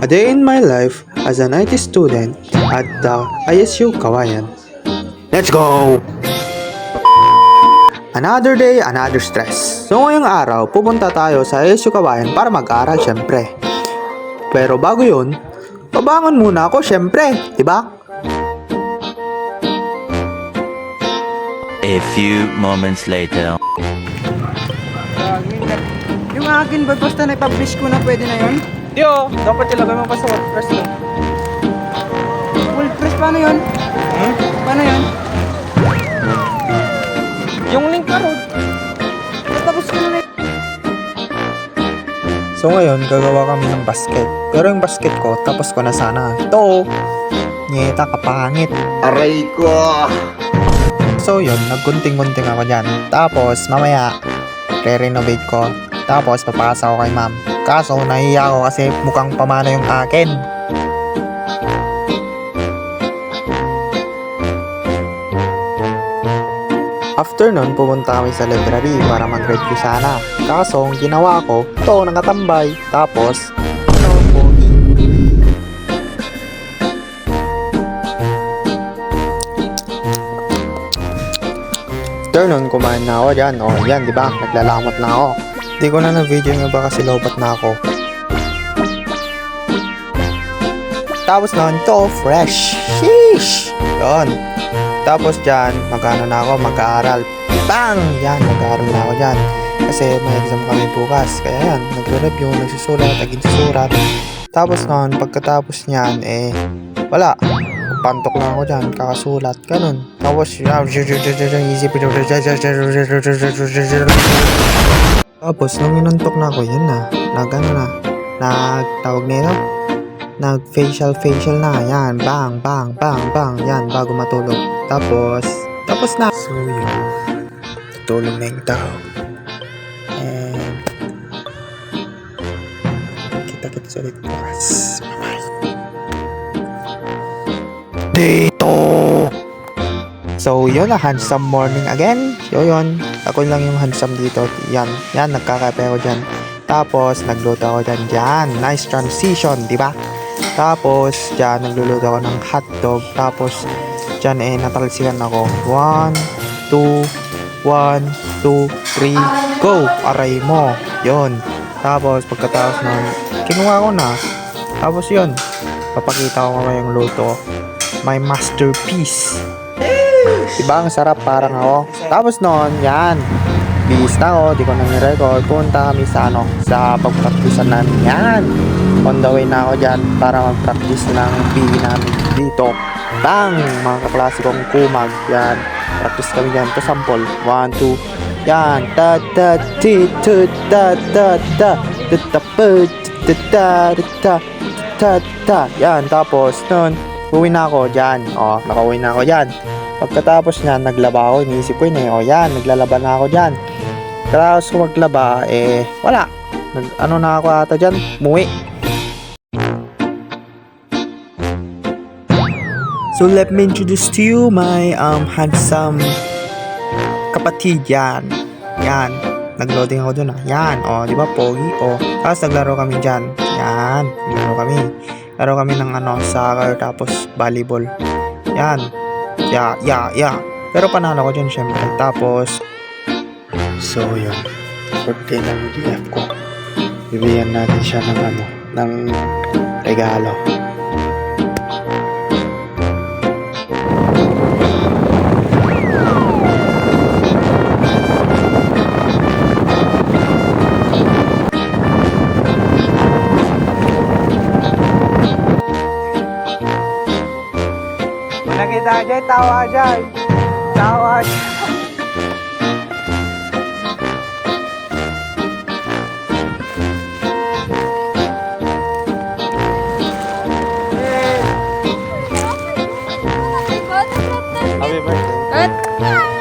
A day in my life as an IT student at the ISU Kawayan. Let's go! Another day, another stress. So ngayong araw, pupunta tayo sa ISU Kawayan para mag-aral syempre. Pero bago yun, babangon muna ako syempre, diba? A few moments later. Yung akin ba basta na-publish ko na pwede na yun? Yo, dapat ilagay mo pa sa WordPress mo. WordPress, paano yun? Paano yun? Yung link ka ron. Tapos ko na So ngayon, gagawa kami ng basket. Pero yung basket ko, tapos ko na sana. Ito, nyeta kapangit. Aray ko! So yun, naggunting-gunting ako dyan. Tapos mamaya, re-renovate ko. Tapos papasa ko kay ma'am. Kaso nahiya ako kasi mukhang pamana yung akin. After nun, pumunta kami sa library para mag-review sana. Kaso, ang ginawa ko, ito, nakatambay. Tapos, pogi. After nun, kumain na ako dyan. O, yan, di ba? Naglalamot na ako. Hindi ko na na-video nyo ba kasi lobat na ako. Tapos nun, ito, fresh. Sheesh! Yun. Tapos dyan, mag-ano na ako, mag-aaral. Bang! Yan, mag-aaral na ako dyan. Kasi may exam kami bukas. Kaya yan, nagre-review, nagsusulat, nagsusulat. Tapos nun, pagkatapos niyan, wala. Pantok lang ako dyan, kakasulat, ganun. Tapos, isip. Tapos, nung inuntok na ako, yun na. Nagtawag nito. Nag-facial na. Yan, bang. Yan, bago matulog. Tapos na. So, yun. Tutulog na yung tao. And, kita-kits ulit bukas. Bye-bye. Dito! So, yun na, handsome morning again. So, yun. Ako lang yung handsome dito. Yan, nagkakape ako dyan. Tapos, nagluto ako dyan. Nice transition, di ba? Tapos, dyan, nagluluto ako ng hotdog. Tapos, dyan, natalsikan ako. 1, 2, 3, go! Aray mo. Yun. Tapos, pagkatapos nun, kinuha ko na. Tapos, yun. Papakita ko mamaya yung luto. My masterpiece. Diba, ang sarap parang ako. Tapos nun, yan. Bihis na ako, di ko na ni-record. Punta kami sa pag-practicean namin. Yan. On the way na ako dyan para mag-practice ng PE namin dito. Bang! Mga kaklase kong kumag. Yan. Practice kami dyan. Ito sample. 1, 2. Yan. Yan. Tapos nun, uwi na ako dyan. O, nakauwi na ako dyan. Pagkatapos niyan, naglaba ako. Iniisip ko yun o yan, naglalaba na ako dyan. Tapos kung maglaba, wala. Ano na ako ata dyan? Muwi. So let me introduce to you my handsome kapatid yan. Yan. Nagloading ako dun Yan. O, di ba pogi? O, tapos naglaro kami dyan. Yan. Laro kami ng soccer tapos volleyball. Yan. Yeah. Pero panalo ko dyan syempre. Tapos, so yun. Birthday ng GF ko. Bibigyan natin siya ng regalo. nakita dyan, tawa dyan. Happy birthday.